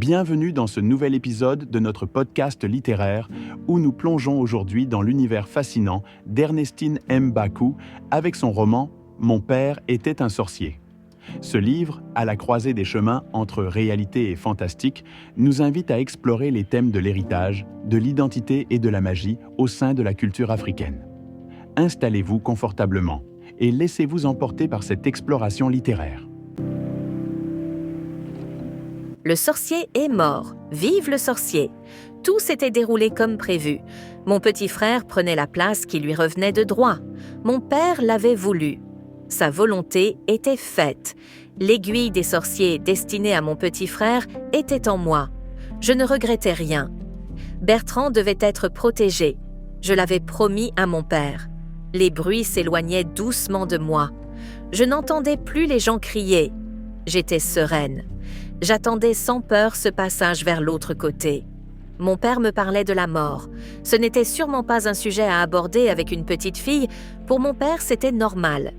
Bienvenue dans ce nouvel épisode de notre podcast littéraire où nous plongeons aujourd'hui dans l'univers fascinant d'Ernestine M. Bacou avec son roman « Mon père était un sorcier ». Ce livre, à la croisée des chemins entre réalité et fantastique, nous invite à explorer les thèmes de l'héritage, de l'identité et de la magie au sein de la culture africaine. Installez-vous confortablement et laissez-vous emporter par cette exploration littéraire. Le sorcier est mort. Vive le sorcier! Tout s'était déroulé comme prévu. Mon petit frère prenait la place qui lui revenait de droit. Mon père l'avait voulu. Sa volonté était faite. L'aiguille des sorciers destinée à mon petit frère était en moi. Je ne regrettais rien. Bertrand devait être protégé. Je l'avais promis à mon père. Les bruits s'éloignaient doucement de moi. Je n'entendais plus les gens crier. J'étais sereine. J'attendais sans peur ce passage vers l'autre côté. Mon père me parlait de la mort. Ce n'était sûrement pas un sujet à aborder avec une petite fille. Pour mon père, c'était normal.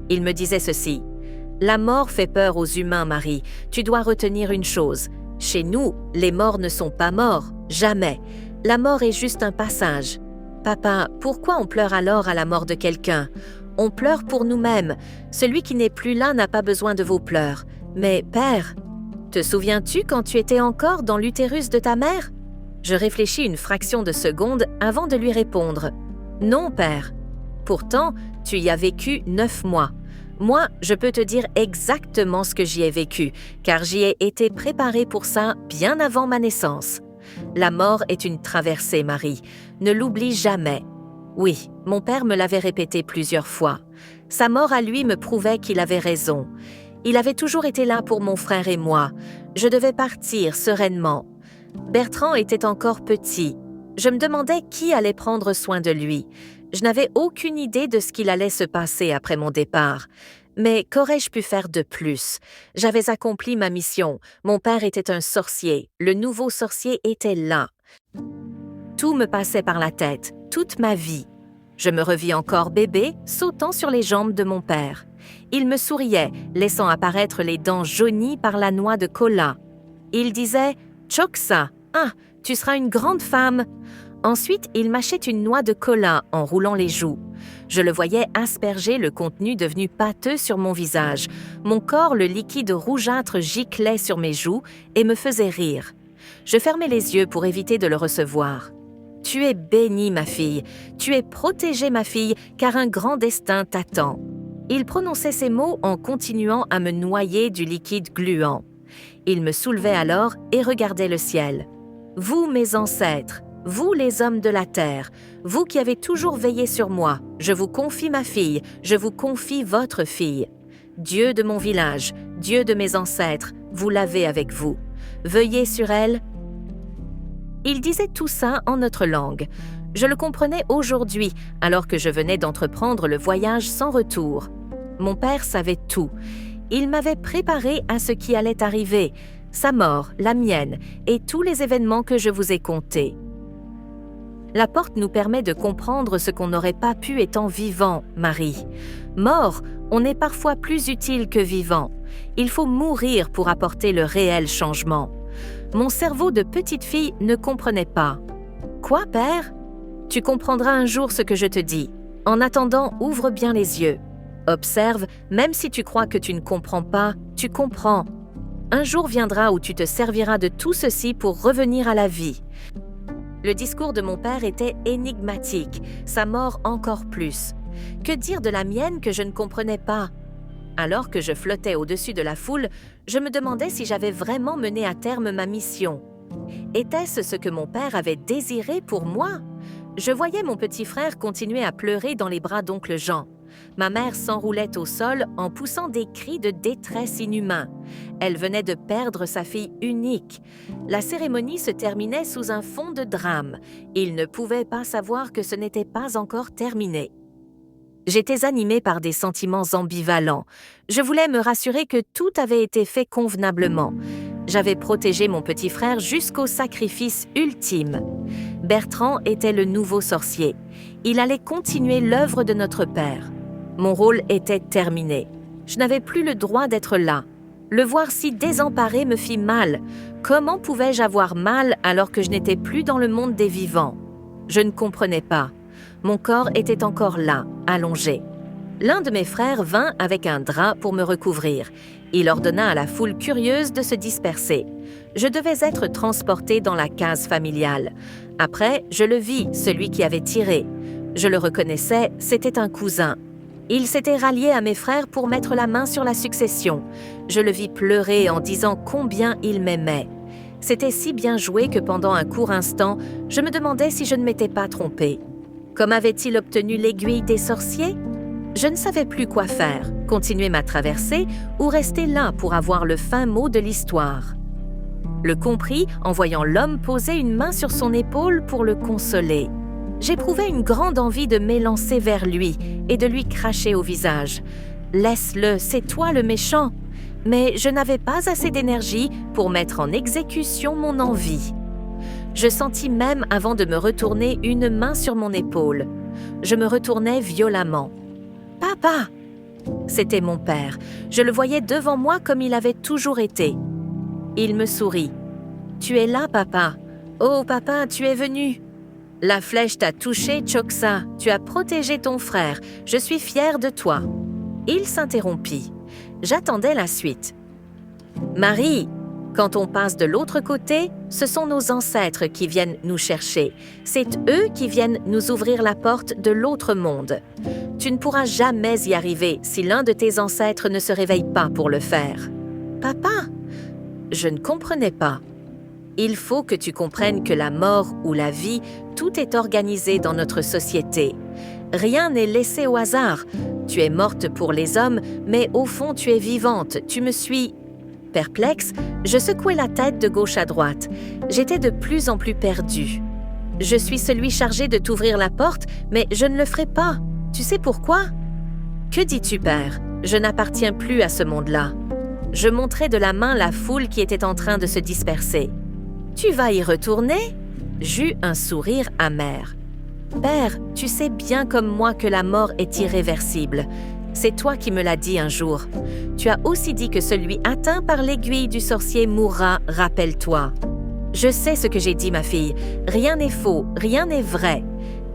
Il me disait ceci. « La mort fait peur aux humains, Marie. Tu dois retenir une chose. Chez nous, les morts ne sont pas morts. Jamais. La mort est juste un passage. Papa, pourquoi on pleure alors à la mort de quelqu'un? On pleure pour nous-mêmes. Celui qui n'est plus là n'a pas besoin de vos pleurs. Mais père, te souviens-tu quand tu étais encore dans l'utérus de ta mère? » Je réfléchis une fraction de seconde avant de lui répondre. « Non, père. Pourtant, tu y as vécu 9 mois. Moi, je peux te dire exactement ce que j'y ai vécu, car j'y ai été préparée pour ça bien avant ma naissance. La mort est une traversée, Marie. Ne l'oublie jamais. » Oui, mon père me l'avait répété plusieurs fois. Sa mort à lui me prouvait qu'il avait raison. Il avait toujours été là pour mon frère et moi. Je devais partir sereinement. Bertrand était encore petit. Je me demandais qui allait prendre soin de lui. Je n'avais aucune idée de ce qu'il allait se passer après mon départ. Mais qu'aurais-je pu faire de plus? J'avais accompli ma mission. Mon père était un sorcier. Le nouveau sorcier était là. Tout me passait par la tête, toute ma vie. Je me revis encore bébé, sautant sur les jambes de mon père. Il me souriait, laissant apparaître les dents jaunies par la noix de cola. Il disait « Choksa, ah, tu seras une grande femme !» Ensuite, il mâchait une noix de cola en roulant les joues. Je le voyais asperger le contenu devenu pâteux sur mon visage. Mon corps, le liquide rougeâtre giclait sur mes joues et me faisait rire. Je fermais les yeux pour éviter de le recevoir. « Tu es bénie, ma fille. Tu es protégée, ma fille, car un grand destin t'attend. » Il prononçait ces mots en continuant à me noyer du liquide gluant. Il me soulevait alors et regardait le ciel. « Vous, mes ancêtres, vous les hommes de la terre, vous qui avez toujours veillé sur moi, je vous confie ma fille, je vous confie votre fille. Dieu de mon village, Dieu de mes ancêtres, vous l'avez avec vous. Veuillez sur elle. » Il disait tout ça en notre langue. Je le comprenais aujourd'hui, alors que je venais d'entreprendre le voyage sans retour. Mon père savait tout. Il m'avait préparé à ce qui allait arriver, sa mort, la mienne, et tous les événements que je vous ai contés. La porte nous permet de comprendre ce qu'on n'aurait pas pu étant vivant, Marie. Mort, on est parfois plus utile que vivant. Il faut mourir pour apporter le réel changement. Mon cerveau de petite fille ne comprenait pas. « Quoi, père? Tu comprendras un jour ce que je te dis. En attendant, ouvre bien les yeux. Observe, même si tu crois que tu ne comprends pas, tu comprends. Un jour viendra où tu te serviras de tout ceci pour revenir à la vie. » Le discours de mon père était énigmatique, sa mort encore plus. Que dire de la mienne que je ne comprenais pas? Alors que je flottais au-dessus de la foule, je me demandais si j'avais vraiment mené à terme ma mission. Était-ce ce que mon père avait désiré pour moi? Je voyais mon petit frère continuer à pleurer dans les bras d'oncle Jean. Ma mère s'enroulait au sol en poussant des cris de détresse inhumains. Elle venait de perdre sa fille unique. La cérémonie se terminait sous un fond de drame. Il ne pouvait pas savoir que ce n'était pas encore terminé. J'étais animée par des sentiments ambivalents. Je voulais me rassurer que tout avait été fait convenablement. J'avais protégé mon petit frère jusqu'au sacrifice ultime. Bertrand était le nouveau sorcier. Il allait continuer l'œuvre de notre père. Mon rôle était terminé. Je n'avais plus le droit d'être là. Le voir si désemparé me fit mal. Comment pouvais-je avoir mal alors que je n'étais plus dans le monde des vivants? Je ne comprenais pas. Mon corps était encore là, allongé. L'un de mes frères vint avec un drap pour me recouvrir. Il ordonna à la foule curieuse de se disperser. Je devais être transportée dans la case familiale. Après, je le vis, celui qui avait tiré. Je le reconnaissais, c'était un cousin. Il s'était rallié à mes frères pour mettre la main sur la succession. Je le vis pleurer en disant combien il m'aimait. C'était si bien joué que pendant un court instant, je me demandais si je ne m'étais pas trompée. Comment avait-il obtenu l'aiguille des sorciers? Je ne savais plus quoi faire, continuer ma traversée ou rester là pour avoir le fin mot de l'histoire. Le compris en voyant l'homme poser une main sur son épaule pour le consoler. J'éprouvais une grande envie de m'élancer vers lui et de lui cracher au visage. « Laisse-le, c'est toi le méchant !» Mais je n'avais pas assez d'énergie pour mettre en exécution mon envie. Je sentis même avant de me retourner une main sur mon épaule. Je me retournais violemment. « Papa !» C'était mon père. Je le voyais devant moi comme il avait toujours été. Il me sourit. « Tu es là, papa. Oh, papa, tu es venu. La flèche t'a touché, Choksa. Tu as protégé ton frère. Je suis fière de toi. » Il s'interrompit. J'attendais la suite. « Marie, quand on passe de l'autre côté, ce sont nos ancêtres qui viennent nous chercher. C'est eux qui viennent nous ouvrir la porte de l'autre monde. Tu ne pourras jamais y arriver si l'un de tes ancêtres ne se réveille pas pour le faire. »« Papa !» Je ne comprenais pas. Il faut que tu comprennes que la mort ou la vie, tout est organisé dans notre société. Rien n'est laissé au hasard. Tu es morte pour les hommes, mais au fond tu es vivante. Tu me suis... Perplexe, je secouais la tête de gauche à droite. J'étais de plus en plus perdue. Je suis celui chargé de t'ouvrir la porte, mais je ne le ferai pas. Tu sais pourquoi? Que dis-tu, père? Je n'appartiens plus à ce monde-là. Je montrai de la main la foule qui était en train de se disperser. Tu vas y retourner? J'eus un sourire amer. Père, tu sais bien comme moi que la mort est irréversible. C'est toi qui me l'as dit un jour. Tu as aussi dit que celui atteint par l'aiguille du sorcier mourra, rappelle-toi. Je sais ce que j'ai dit, ma fille. Rien n'est faux, rien n'est vrai.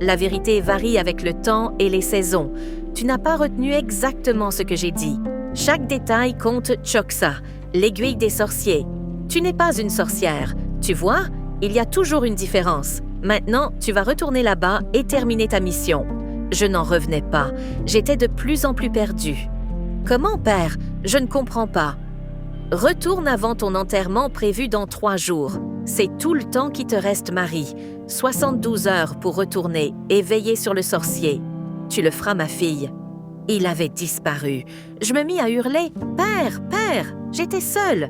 La vérité varie avec le temps et les saisons. Tu n'as pas retenu exactement ce que j'ai dit. Chaque détail compte, Choksa, l'aiguille des sorciers. Tu n'es pas une sorcière. Tu vois, il y a toujours une différence. Maintenant, tu vas retourner là-bas et terminer ta mission. Je n'en revenais pas. J'étais de plus en plus perdue. Comment, père? Je ne comprends pas. Retourne avant ton enterrement prévu dans 3 jours. C'est tout le temps qui te reste, Marie. 72 heures pour retourner et veiller sur le sorcier. Tu le feras, ma fille. Il avait disparu. Je me mis à hurler « Père, père !» J'étais seule.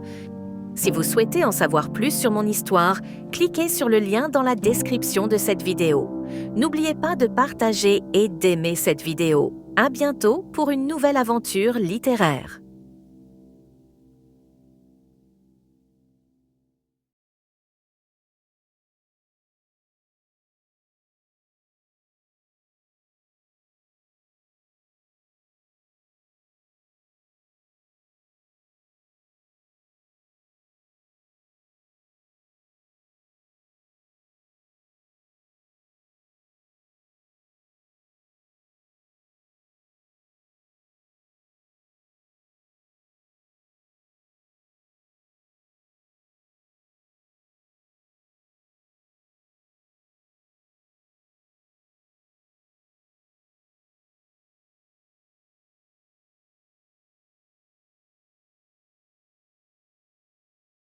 Si vous souhaitez en savoir plus sur mon histoire, cliquez sur le lien dans la description de cette vidéo. N'oubliez pas de partager et d'aimer cette vidéo. À bientôt pour une nouvelle aventure littéraire.